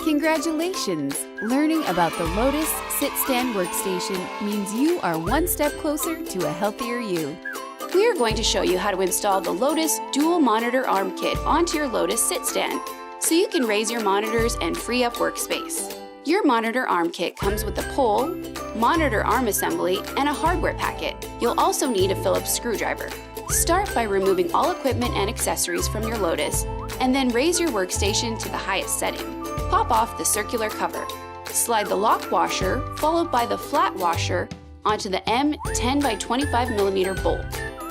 Congratulations! Learning about the Lotus Sit-Stand Workstation means you are one step closer to a healthier you. We are going to show you how to install the Lotus Dual Monitor Arm Kit onto your Lotus Sit-Stand, so you can raise your monitors and free up workspace. Your monitor arm kit comes with a pole, monitor arm assembly, and a hardware packet. You'll also need a Phillips screwdriver. Start by removing all equipment and accessories from your Lotus, and then raise your workstation to the highest setting. Pop off the circular cover. Slide the lock washer, followed by the flat washer, onto the M10 by 25 millimeter bolt.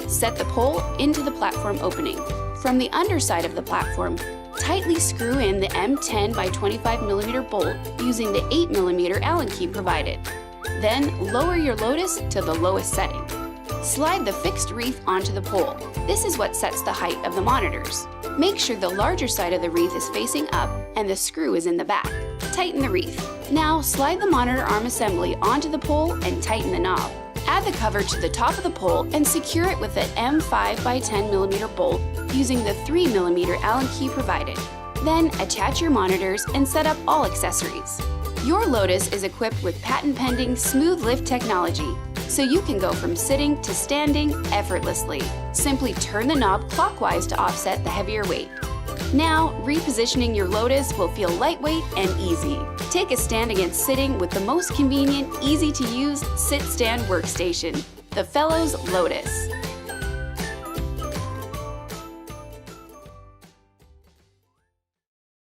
Set the pole into the platform opening. From the underside of the platform, tightly screw in the M10 by 25 millimeter bolt using the 8 millimeter Allen key provided. Then lower your Lotus to the lowest setting. Slide the fixed wreath onto the pole. This is what sets the height of the monitors. Make sure the larger side of the wreath is facing up and the screw is in the back. Tighten the wreath. Now slide the monitor arm assembly onto the pole and tighten the knob. Add the cover to the top of the pole and secure it with an M5 by 10 millimeter bolt using the 3 millimeter Allen key provided. Then attach your monitors and set up all accessories. Your Lotus is equipped with patent-pending smooth lift technology, so you can go from sitting to standing effortlessly. Simply turn the knob clockwise to offset the heavier weight. Now, repositioning your Lotus will feel lightweight and easy. Take a stand against sitting with the most convenient, easy-to-use sit-stand workstation, the Fellowes Lotus.